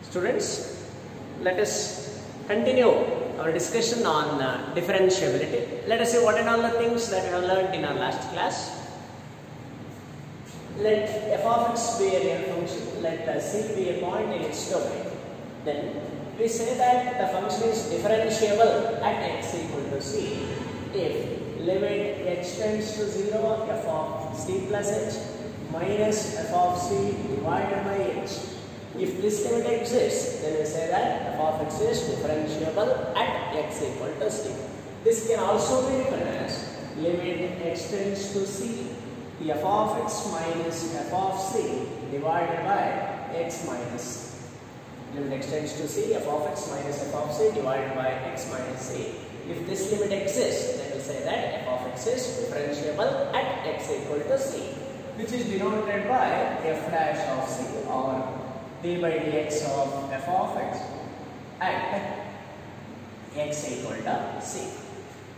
Students, let us continue our discussion on differentiability. Let us see what are all the things that we have learned in our last class. Let f of x be a real function, let c be a point in its domain. Then we say that the function is differentiable at x equal to c if limit h tends to 0 f of c plus h minus f of c divided by h. If this limit exists, then we say that f of x is differentiable at x equal to c. This can also be written as limit x tends to c f of x minus f of c divided by x minus. Limit x tends to c f of x minus f of c divided by x minus c. If this limit exists, then we say that f of x is differentiable at x equal to c, which is denoted by f dash of c or d by dx of f of x at x equal to c.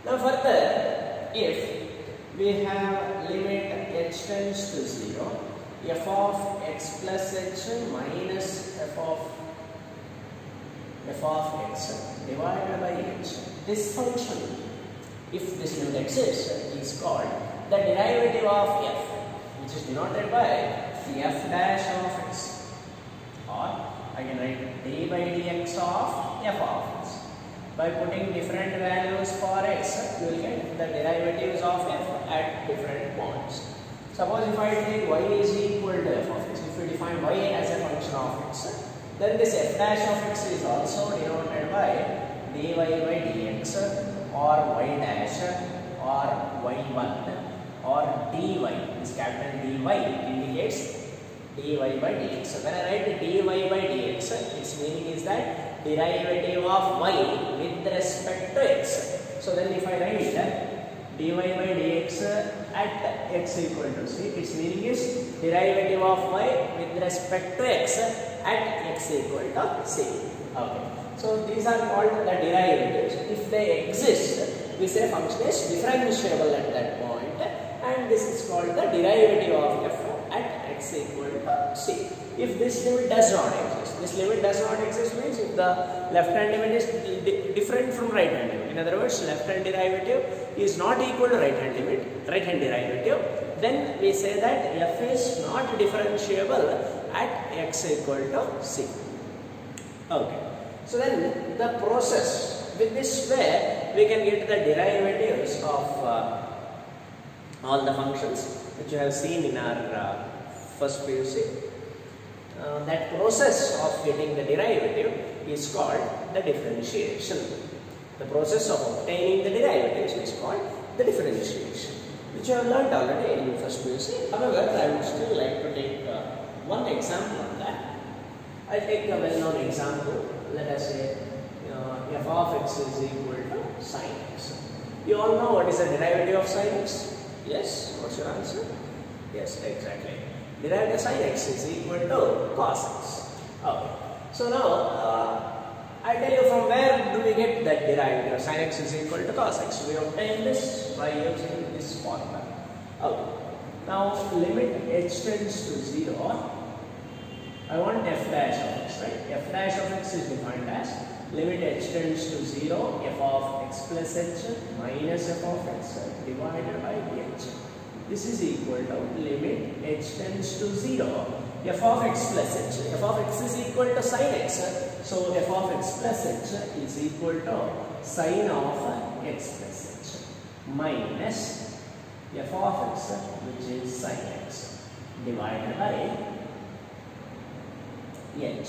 Now further, if we have limit h tends to 0, f of x plus h minus f of x divided by h. This function, if this limit exists, is called the derivative of f, which is denoted by f dash of x, or I can write d by dx of f of x. By putting different values for x, you will get the derivatives of f at different points. Suppose if I take y is equal to f of x, if we define y as a function of x, then this f dash of x is also denoted by dy by dx or y dash or y1 or dy. This capital dy indicates dy by dx. So when I write dy by dx, its meaning is that derivative of y with respect to x. So then if I write dy by dx at x equal to c, its meaning is derivative of y with respect to x at x equal to c. Okay. So these are called the derivatives. If they exist, we say function is differentiable at that point, and this is called the derivative of f at x equal to c. If this limit does not exist, this limit does not exist means if the left hand limit is different from right hand limit. In other words, left hand derivative is not equal to right hand derivative, then we say that f is not differentiable at x equal to c. Okay. So then the process, with this way we can get the derivatives of all the functions which you have seen in our first PUC. That process of getting the derivative is called the differentiation. The process of obtaining the derivatives is called the differentiation, which you have learnt already in first PUC. However, I would still like to take one example on that. I'll take a well-known example. Let us say f of x is equal to sin x. You all know what is the derivative of sin x? Yes? What's your answer? Yes, exactly. Derivative of sin x is equal to cos x. Okay. So now, I tell you from where do we get that derivative of sin x is equal to cos x. We obtain this by using this formula. Okay. Now, limit h tends to 0. I want f dash of x, right? F dash of x is defined as limit h tends to 0, f of x plus h minus f of x divided by dh. This is equal to limit h tends to 0, f of x plus h. F of x is equal to sin x, so f of x plus h is equal to sin of x plus h minus f of x, which is sin x, divided by h.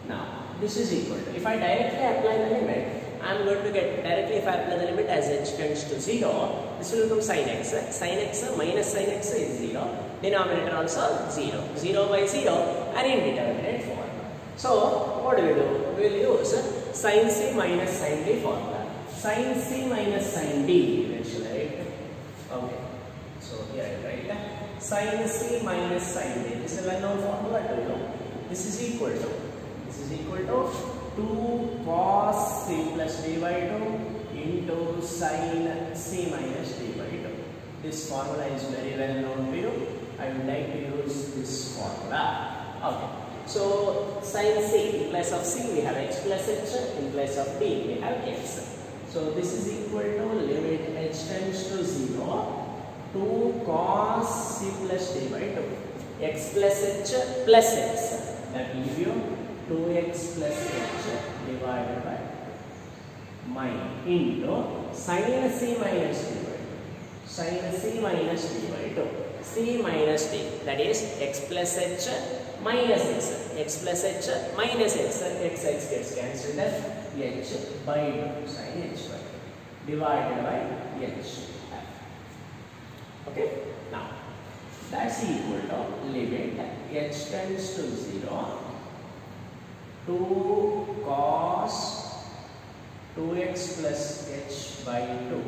Now, this is equal to, if I directly apply the limit, I am going to get directly, if I apply the limit as h tends to 0, this will become sin x. Sin x minus sin x is 0. Denominator also 0. 0 by 0, an indeterminate form. So, what do? We will use sin c minus sin d formula. Sin c minus sin d eventually, right? Okay. So, here I write sin c minus sin d. This is a well-known formula to you. This is equal to 2 cos c plus d by 2 into sin c minus d by 2. This formula is very well known to you. I would like to use this formula. Okay. So sin c, in place of c we have x plus h, in place of d we have x. So this is equal to limit h tends to 0 to cos c plus d by 2. X plus h plus x, that will give you 2x plus h divided by into sin c minus d by 2. Sin c minus d by 2. C minus d, that is x plus h minus x. X plus h minus x. X gets cancelled as h by 2 sin h by 2 divided by h. Okay, now that's equal to limit h tends to 0 to cos 2x plus h by 2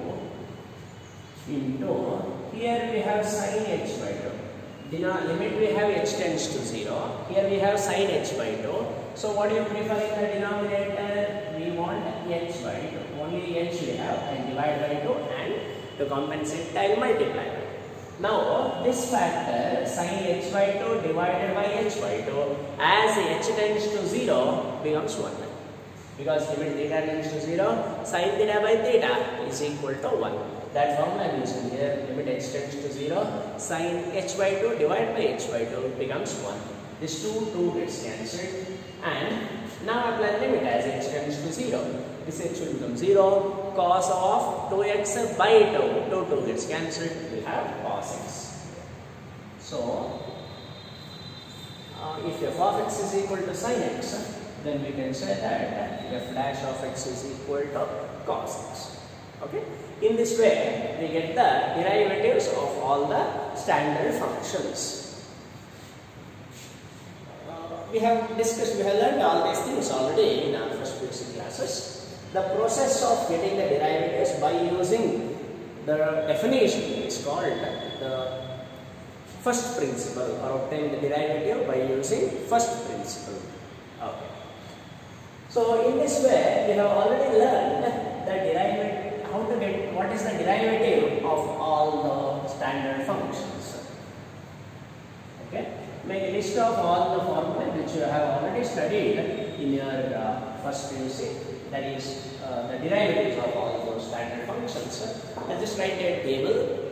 into, here we have sin h by 2. Limit we have h tends to 0. Here we have sin h by 2. So what do you prefer in the denominator? We want h by 2. Only h we have, and divide by 2, and to compensate I will multiply. Now this factor sin h by 2 divided by h by 2, as h tends to 0 becomes 1. Because limit theta tends to 0, sin theta by theta is equal to 1. That formula I am using here, limit h tends to 0, sin h by 2 divided by h by 2 becomes 1. This 2 gets cancelled, and now apply the limit as h tends to 0. This h will become 0, cos of 2x by 2, 2 gets cancelled, we have cos x. So, if f of x is equal to sin x, then we can say that f dash of x is equal to cos x. Okay? In this way, we get the derivatives of all the standard functions. We have learned all these things already in our first basic classes. The process of getting the derivatives by using the definition is called the first principle, or obtain the derivative by using first principle. Okay. So in this way, we have already learned the derivative, how to get, what is the derivative of all the standard functions. Okay. Make a list of all the formulas which you have already studied in your first basic, that is the derivatives of all those standard functions. I just write a table,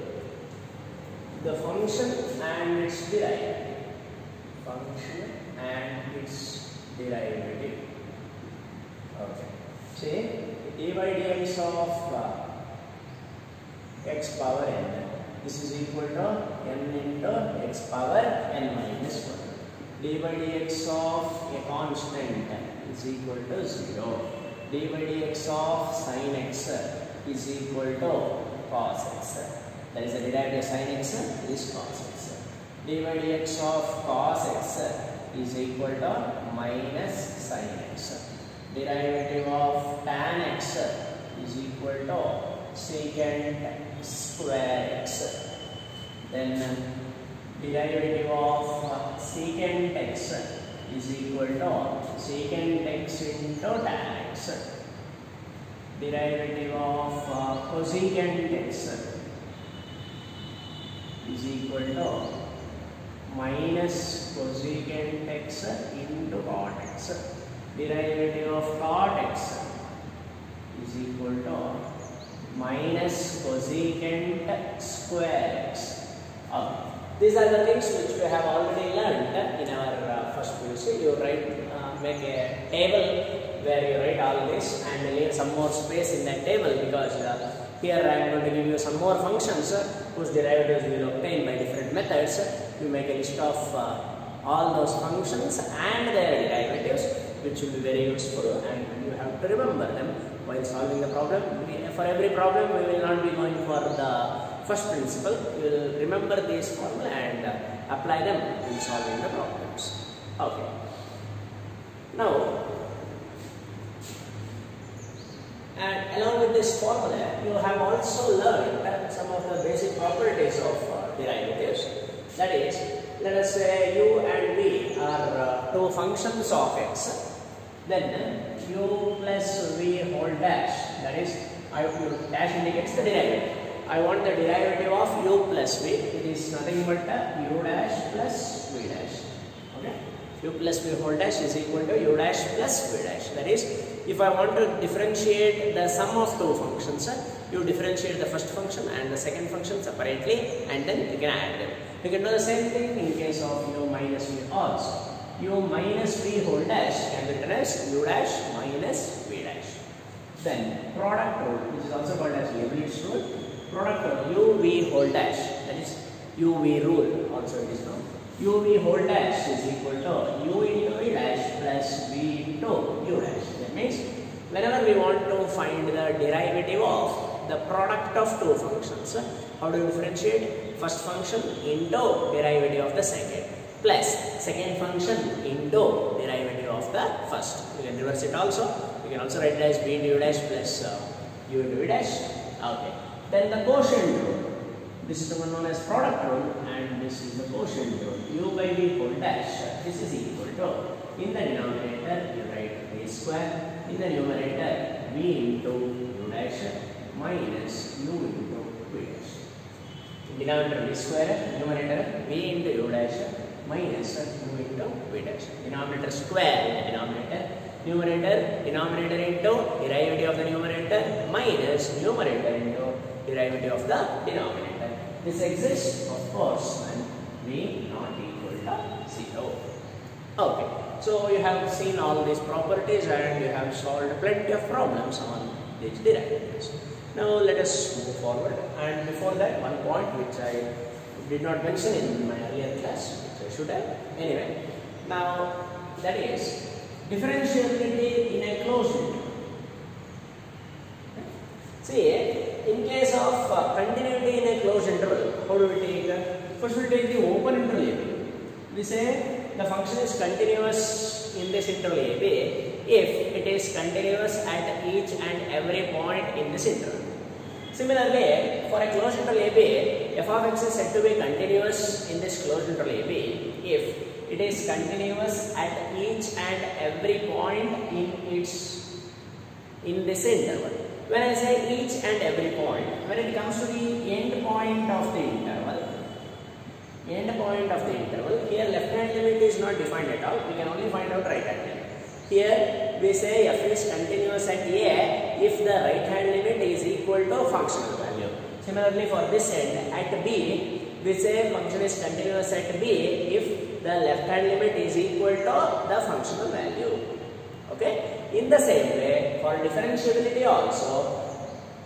the function and its derivative. Function and its derivative. Okay. Say d by dx of x power n. This is equal to n into x power n minus 1. D by dx of a constant is equal to 0. D by dx of sin x is equal to cos x. That is the derivative of sin x is cos x. D by dx of cos x is equal to minus sin x. Derivative of tan x is equal to secant square x. Then derivative of secant x is equal to secant x into tan x. Derivative of cosecant x is equal to minus cosecant x into cot x. Derivative of cot x is equal to minus cosecant square x. These are the things which we have already learned in our first PUC. You make a table where you write all this and leave some more space in that table, because here I am going to give you some more functions whose derivatives you will obtain by different methods. You make a list of all those functions and their derivatives, which will be very useful, and you have to remember them while solving the problem. For every problem, we will not be going for the first principle. You will remember these formula and apply them in solving the problems. Okay. Now, and along with this formula, you have also learned some of the basic properties of derivatives. That is, let us say u and v are two functions of x. Then u plus v whole dash, that is, dash indicates the derivative. I want the derivative of u plus v. It is nothing but u dash plus v dash. Okay. u plus v whole dash is equal to u dash plus v dash. That is, if I want to differentiate the sum of two functions, you differentiate the first function and the second function separately, and then you can add them. You can do the same thing in case of u minus v also. U minus v whole dash can be written as u dash minus v dash. Then product rule, which is also called as Leibniz rule. Product rule, u v whole dash, that is u v rule also it is known. U v whole dash is equal to u into v dash plus v into u dash. That means whenever we want to find the derivative of the product of two functions, how do you differentiate? First function into derivative of the second plus second function into derivative of the first. You can reverse it also. You can also write it as v into u dash plus u into v dash. Okay. Then the quotient rule. This is the one known as product rule, and this is the quotient rule. U by v whole dash. This is equal to, in the denominator you write v square, in the numerator v into u dash minus u into v dash. Denominator v square, numerator v into u dash minus u into v dash. Denominator square in the denominator, denominator into derivative of the numerator minus numerator into derivative of the denominator. This exists, of course, when v not equal to 0. Okay, so you have seen all these properties and you have solved plenty of problems on these derivatives. Now let us move forward, and before that, one point which I did not mention in my earlier class, which I should have. Anyway, now that is differentiability in a closed interval. See, in case of continuity in a closed interval, how do we take? First we take the open interval AB. We say the function is continuous in this interval AB if it is continuous at each and every point in this interval. Similarly, for a closed interval AB, f of x is said to be continuous in this closed interval AB if it is continuous at each and every point in this interval. When I say each and every point, when it comes to the end point of the interval, here left hand limit is not defined at all. We can only find out right hand limit. Here we say f is continuous at A if the right hand limit is equal to functional value. Similarly, for this end at B, we say function is continuous at B if the left hand limit is equal to the functional value. Okay. In the same way, for differentiability also,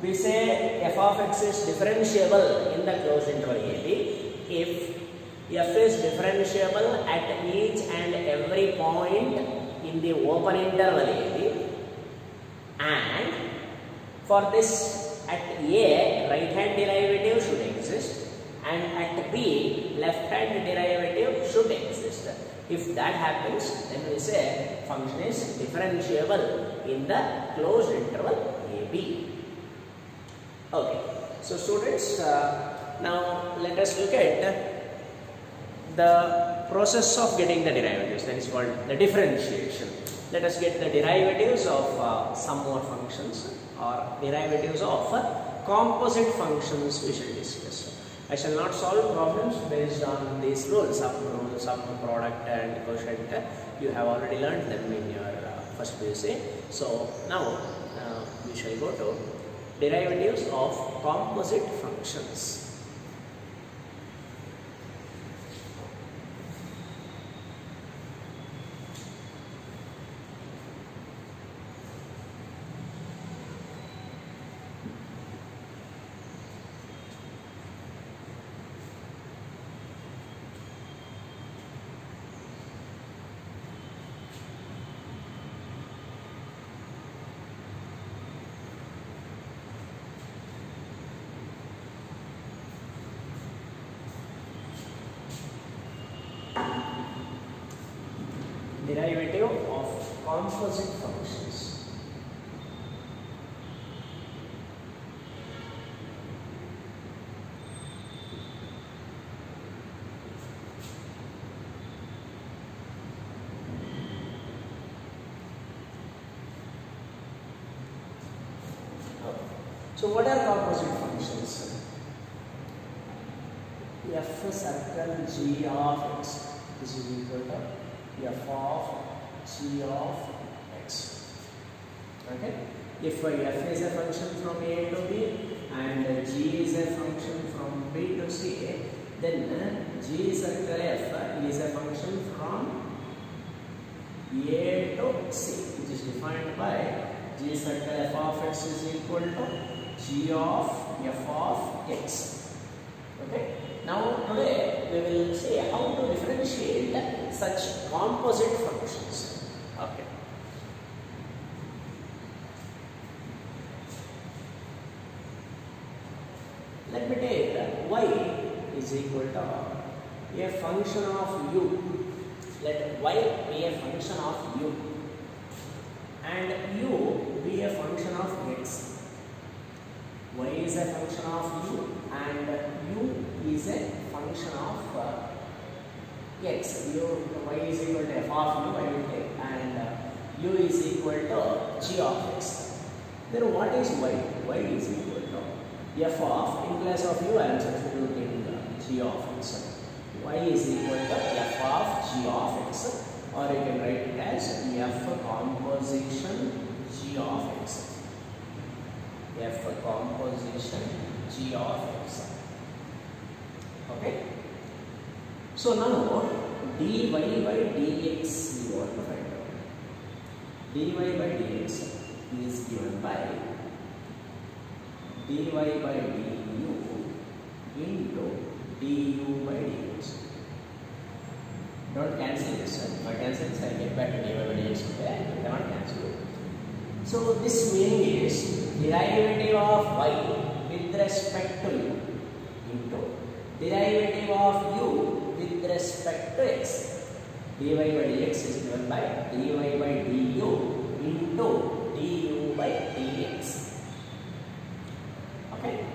we say f of x is differentiable in the closed interval AB if f is differentiable at each and every point in the open interval AB, and for this at A, right hand derivative should exist and at B, left hand derivative should exist. If that happens, then we say function is differentiable in the closed interval AB. Okay, so students, now let us look at the process of getting the derivatives. That is called the differentiation. Let us get the derivatives of some more functions, or derivatives of composite functions we shall discuss. I shall not solve problems based on these rules, sum, product and quotient. You have already learned them in your first PUC. So now we shall go to derivatives of composite functions. Derivative of composite functions. So what are composite functions? F circle g of x is equal to f of g of x. Okay? If f is a function from a to b and g is a function from b to c, then g circle f is a function from a to c, which is defined by g circle f of x is equal to g of f of x. Okay? Now today we will see how to differentiate such composite functions. Okay. Let me take y is equal to a function of u. Let y be a function of u and u be a function of x. Y is a function of u and u is a function of x. Y is equal to f of u, I will take, and u is equal to g of x. Then what is y? Y is equal to f of, in place of u I am substituting g of x. Y is equal to f of g of x, or you can write it as f composition g of x. F composition g of x. Okay. So now dy by dx we want to find out. Dy by dx is given by dy by du into du by dx. Don't cancel this. If I cancel this, I get back to dy by dx. Okay? I cannot cancel it. So this meaning is derivative of y with respect to u into derivative of u with respect to x. Dy by dx is given by dy by du into du by dx. Okay,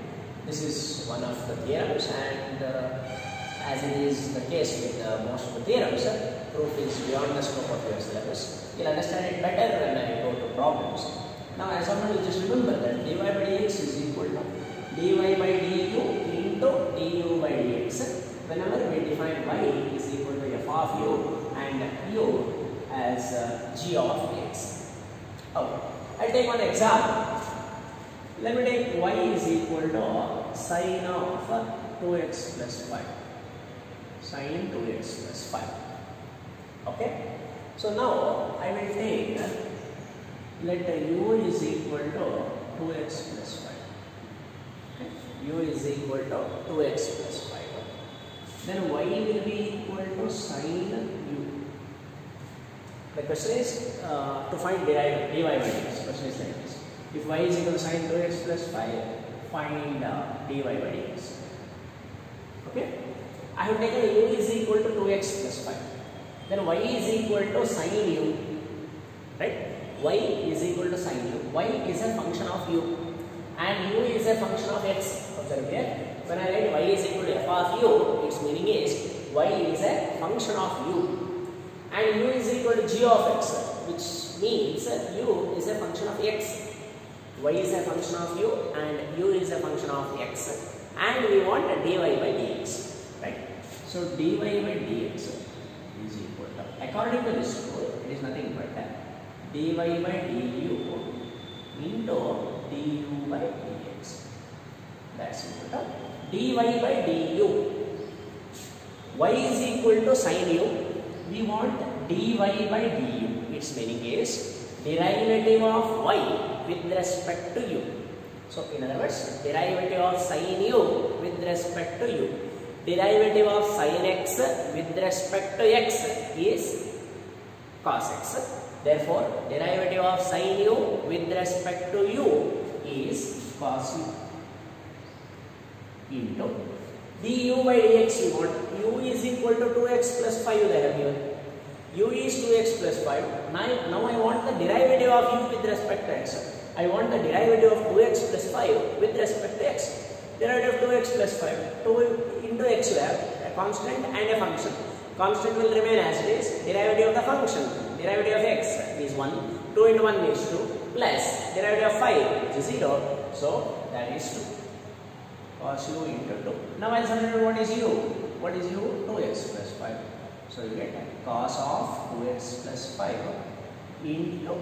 this is one of the theorems, and as it is the case with most of the theorems, proof is beyond the scope of your syllabus. You will understand it better when I go to problems. Now, as of now, you just remember that dy by dx is equal to dy by du into du by dx. Whenever we define y is equal to f of u and u as g of x. Okay, I'll take one example. Let me take y is equal to sine of 2x plus 5. Sine 2x plus 5. Okay, so now I will take, let u is equal to 2x plus 5. Okay. U is equal to 2x plus 5. Then y will be equal to sine u. The question is to find dy by dx. Question is like this. If y is equal to sine 2x plus 5, find dy by dx. Okay. I have taken u is equal to 2x plus 5. Then y is equal to sine u. Right? Y is equal to sine u. Y is a function of u and u is a function of x. Observe here. When I write y is equal to f of u, its meaning is y is a function of u and u is equal to g of x, which means u is a function of x. Y is a function of u and u is a function of x, and we want a dy by dx. Right? So dy by dx is equal to, according to this rule, it is nothing but dy by du into du by dx. That's equal to dy by du. Y is equal to sine u. We want dy by du. Its meaning is derivative of y with respect to u. So in other words, derivative of sine u with respect to u. Derivative of sine x with respect to x is cos x. Therefore, derivative of sine u with respect to u is cos u into du by dx. We want u is equal to 2x plus 5 they have given. U is 2x plus 5. Now I want the derivative of u with respect to x. I want the derivative of 2x plus 5 with respect to x. Derivative of 2x plus 5. 2 into x you have a constant and a function. Constant will remain as it is. Derivative of the function, derivative of x is 1. 2 into 1 is 2 plus derivative of 5 which is 0. So that is 2. Cos u into 2. Now I will substitute what is u. What is u? 2x plus 5. So you get cos of 2x plus 5 into 2.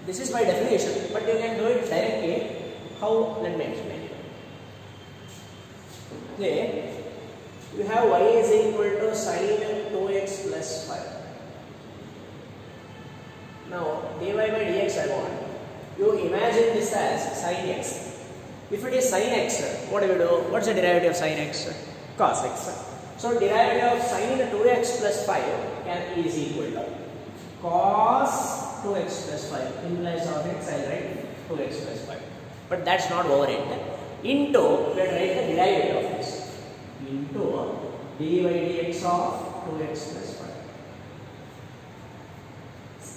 This is by definition, but you can do it directly. How? Let me explain. Okay, you have y is equal to sin 2x plus 5. Now dy by dx I want. You imagine this as sin x. If it is sin x, what do you do? What's the derivative of sin x? Cos x. So derivative of sin 2x plus 5 is equal to cos 2x plus 5. In place of x I will write 2x plus 5. But that's not over it. Into, we will write the derivative of this. Into dy by dx of 2x plus 5.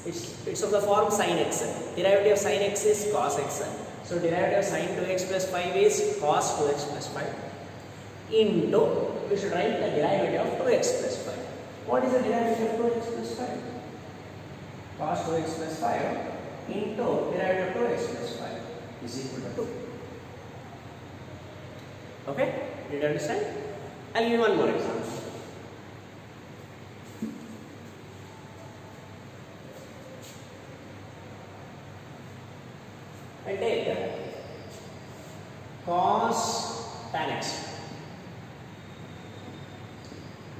It's of the form sin x. Derivative of sin x is cos x. So derivative of sin 2x plus 5 is cos 2x plus 5. Into, we should write the derivative of 2x plus 5. What is the derivative of 2x plus 5? Cos 2x plus 5 into derivative of 2x plus 5 is equal to 2. Okay? Did you understand? I'll give you one more example. I take cos tan x.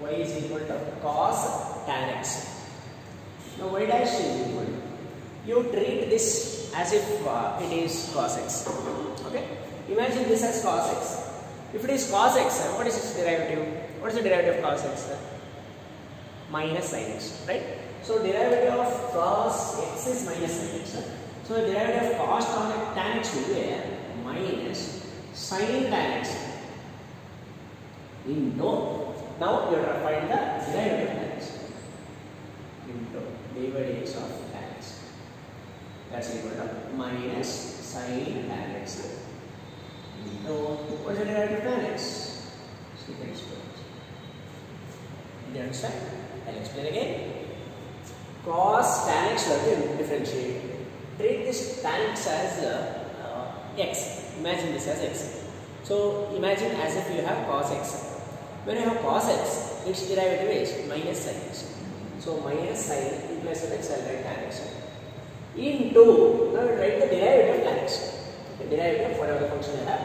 Y is equal to cos tan x. Now y dash is equal to, you treat this as if it is cos x. Okay? Imagine this as cos x. If it is cos x, what is its derivative? What is the derivative of cos x? Minus sin x, right? So derivative of cos x is minus sin x. So the derivative of cos tan x will be minus sin tan x into, now you have to find the derivative of tan x into dy by dx of tan x. That's equal to minus sin tan x into, what is the derivative of tan x? Secant square. Did you understand? I'll explain again. Cos tan x will differentiate. Treat this tan x as x. Imagine this as x. So imagine as if you have cos x. When you have cos x, its derivative is minus sin x. So minus sin in place of x, I will write tan x. Into, now I will write the derivative of tan x. The derivative of whatever the function you have.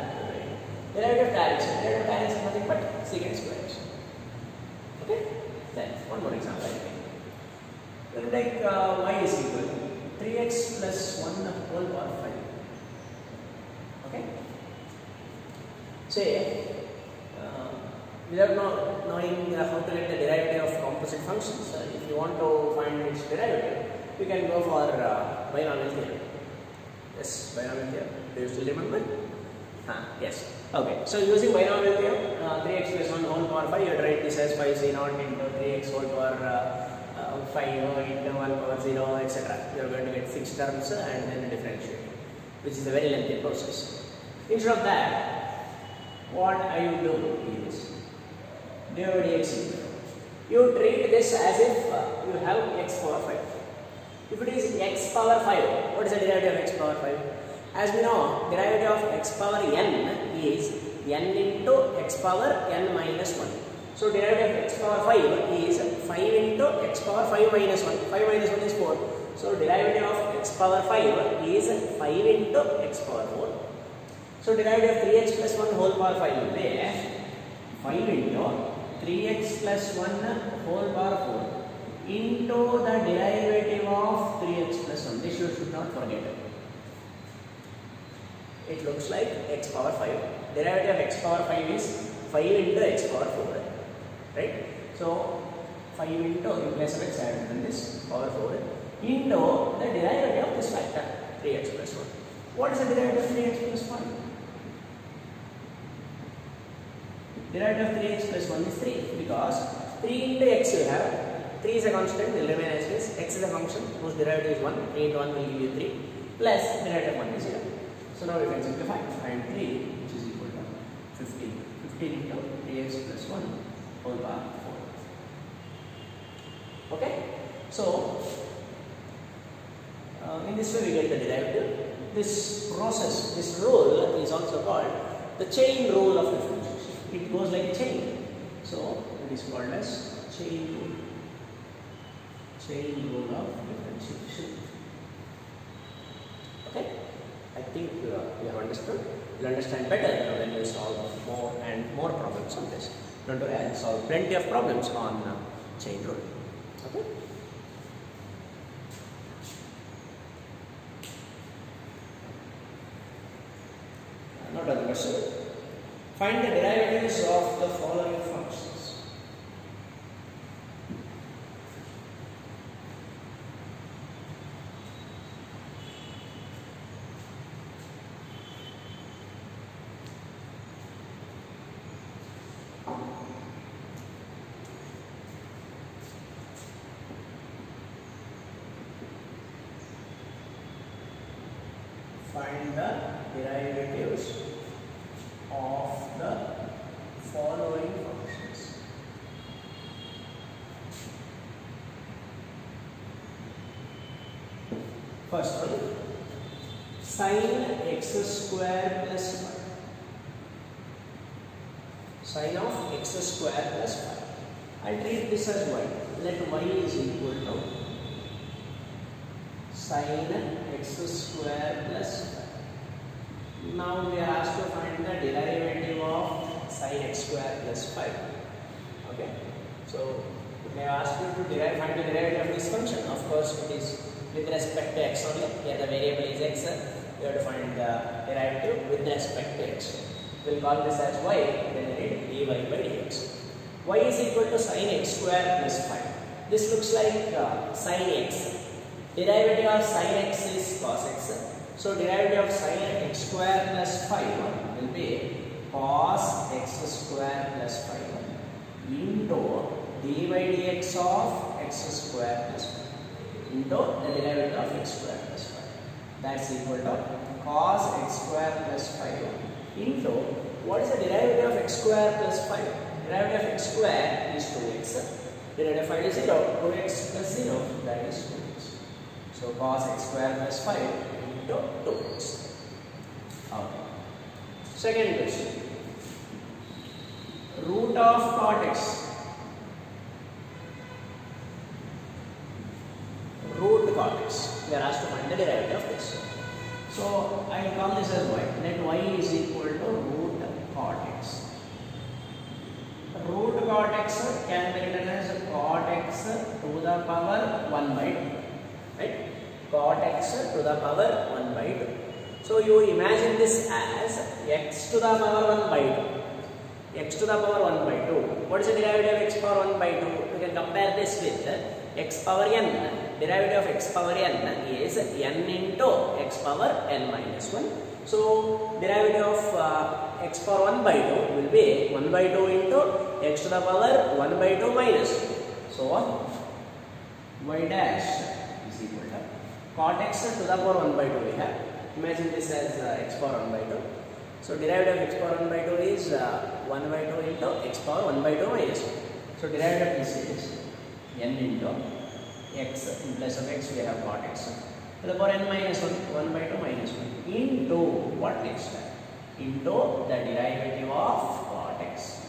Derivative of tan x. Derivative of tan x is nothing but secant square x. Okay? Then one more example I take. We will take y is equal to 3x plus 1 whole power 5. Okay? Say, without knowing how to get the derivative of composite functions, if you want to find its derivative, you can go for binomial theorem. Yes, binomial theorem. Do you still remember? Yes. Okay. So using binomial theorem, 3x plus 1 whole power 5, you write this as 5 c0 into 3x whole power 5 into 1 power 0, etc. You are going to get 6 terms and then differentiate, which is a very lengthy process. Instead of that, what I will do is dy by dx. You treat this as if you have x power 5. If it is x power 5, what is the derivative of x power 5? As we know, derivative of x power n is n into x power n minus 1. So derivative of x power 5 is 5 into x power 5 minus 1. 5 minus 1 is 4. So derivative of x power 5 is 5 into x power 4. So derivative of 3x plus 1 whole power 5 will be 5 into 3x plus 1 whole power 4 into the derivative of 3x plus 1. This you should not forget. It looks like x power 5. Derivative of x power 5 is 5 into x power 4. Right? So 5 into, in place of x I have written this, power 4 into the derivative of this factor 3x plus 1. What is the derivative of 3x plus 1? Derivative of 3x plus 1 is 3 because 3 into x you have, 3 is a constant, will remain as it is, x is a function whose derivative is 1, 3 into 1 will give you 3 plus derivative of 1 is 0. So now we can simplify, find 3 which is equal to 15. 15 into 3x plus 1 whole power 4. Okay? So in this way we get the derivative. This process, this rule is also called the chain rule of differentiation. It goes like a chain. So It is called as chain rule. Chain rule of differentiation. Okay, I think you have understood. You will understand better when you solve more and more problems on this. Don't worry, I will solve plenty of problems on chain rule. Okay. Not another question. Find the derivatives of the following functions. Find the derivatives of the following functions. First one, sin x square plus 5. Sin of x square plus 5. I treat this as y. Let y is equal to sin x square plus 5. Now we are asked to find the derivative of sin x square plus 5. Okay. So we are asked you to find the derivative of this function. Of course, it is with respect to x only. Here the variable is x. You have to find the derivative with respect to x. We will call this as y. Then read dy by dx. Y is equal to sin x square plus 5. This looks like sin x. Derivative of sin x is cos x. So derivative of sin x square plus 5 will be cos x square plus 5 into d by dx of x square plus 5 into the derivative of x square plus 5. That's equal to cos x square plus 5 into what is the derivative of x square plus 5? Derivative of x square is 2x. Derivative of 5 is 0. 2x plus 0, that is 2x. So cos x square plus 5 into 2x. Okay. Second question. Root of cot x. Root cot x. We are asked to find the derivative of this. So I will call this as y. Let y is equal to root cot x. Root cot x can be written as cot x to the power 1 by 2. Right? Cot x to the power 1 by 2. So you imagine this as x to the power 1 by 2. X to the power 1 by 2. What is the derivative of x power 1 by 2? You can compare this with x power n. Derivative of x power n is n into x power n minus 1. So derivative of x power 1 by 2 will be 1 by 2 into x to the power 1 by 2 minus 2. So y dash is equal to cot x to the power 1 by 2 we have. Imagine this as x power 1 by 2. So derivative of x power 1 by 2 is 1 by 2 into x power 1 by 2 minus 1. So derivative of this is n into x, in place of x we have cot x to the power n minus 1, 1 by 2 minus 1 into what next? Into the derivative of cot x.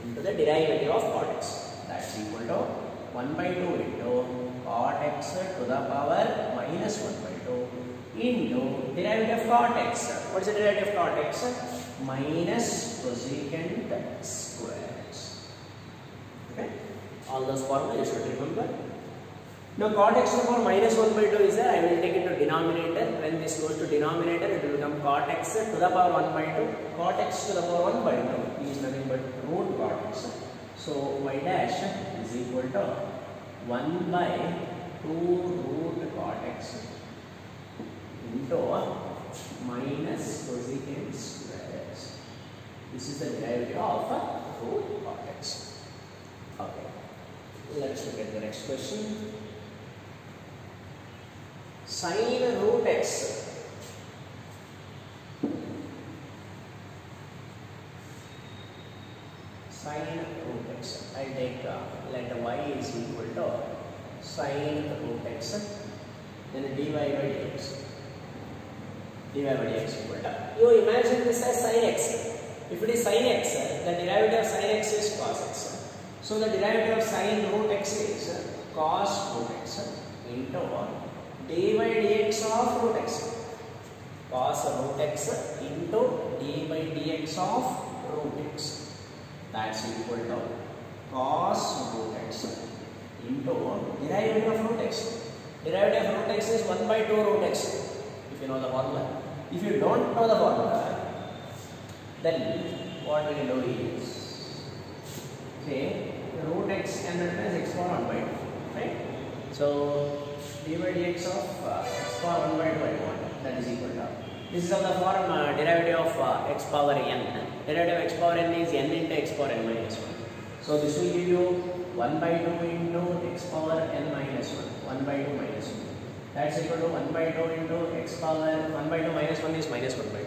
Into the derivative of cot x. That's equal to 1 by 2 into cot x to the power minus 1 by 2 into derivative of cot x. What is the derivative of cot x? Minus cosecant squares. Okay? All those formulas you should remember. Now cot x to the power minus 1 by 2 is there. I will take it to denominator. When this goes to denominator, it will become cot x to the power 1 by 2. Cot x to the power 1 by 2 is nothing but root cot x. So y dash is equal to 1 by 2 root cot x into minus cosecant squares. This is the derivative of root cot x. Okay. Let's look at the next question. Sin root x. Sin root x. I take let y is equal to sin root x. Then dy by dx. Dy by dx equal to. You imagine this as sin x. If it is sin x, the derivative of sin x is cos x. So the derivative of sin root x is cos root x into d by dx of root x. Cos root x into d by dx of root x. That's equal to cos root x into derivative of root x. Derivative of root x is 1 by 2 root x, if you know the formula. If you don't know the formula, then what we will do is, say, root x can be written as x power 1 by 2, right? So, d by dx of x power 1 by 2 I want, that is equal to, this is of the form derivative of x power n. Derivative of x power n is n into x power n minus 1. So, this will give you 1 by 2 into x power n minus 1, 1 by 2 minus 1. That's equal to 1 by 2 into x power, 1 by 2 minus 1 is minus 1 by 2.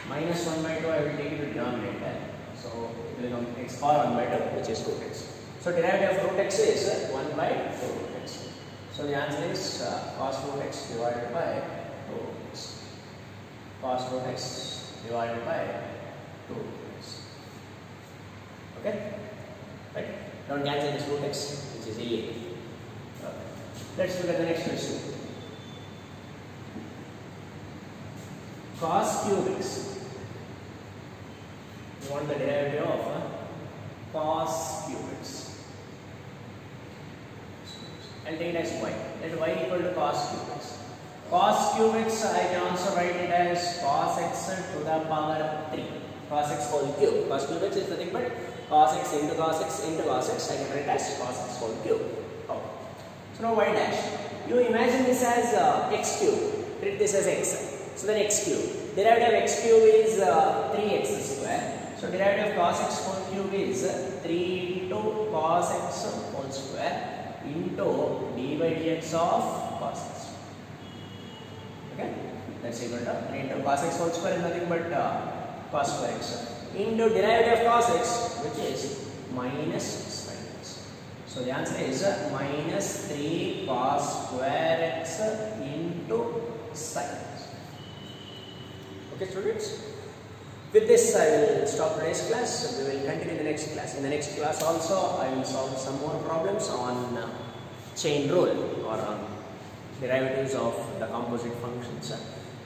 Minus 1 by 2 I will take it to denominator. So, it will become x power 1 by 2, which is root x. So, derivative of root x is 1 by 2 root x. So, the answer is cos root x divided by 2 root x. Cos root x divided by 2 root x. Okay? Right? Don't cancel this root x, which is illegal. Okay. Let's look at the next question. Cos cube x. We want the derivative of cos cube x. I'll take it as y. Let y equal to cos cube x. Cos cube x, I can also write it as cos x to the power 3. Cos x whole cube. Cos cube x is nothing but cos x into cos x into cos x. I can write as cos x whole cube. Okay. So now y dash. You imagine this as x cube. Treat this as x. So then x cube. Derivative of x cube is 3x square. So derivative of cos x whole cube is 3 into cos x whole square into d by dx of cos x. Okay? That's equal to 3 into cos x whole square is nothing but cos square x into derivative of cos x, which is minus sin x. So the answer is minus 3 cos square x into sin x. Okay, students? With this, I will stop today's class. We will continue the next class. In the next class also, I will solve some more problems on chain rule or on derivatives of the composite functions.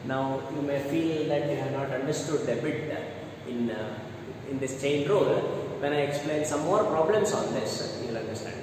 Now, you may feel that you have not understood a bit in this chain rule. When I explain some more problems on this, you will understand.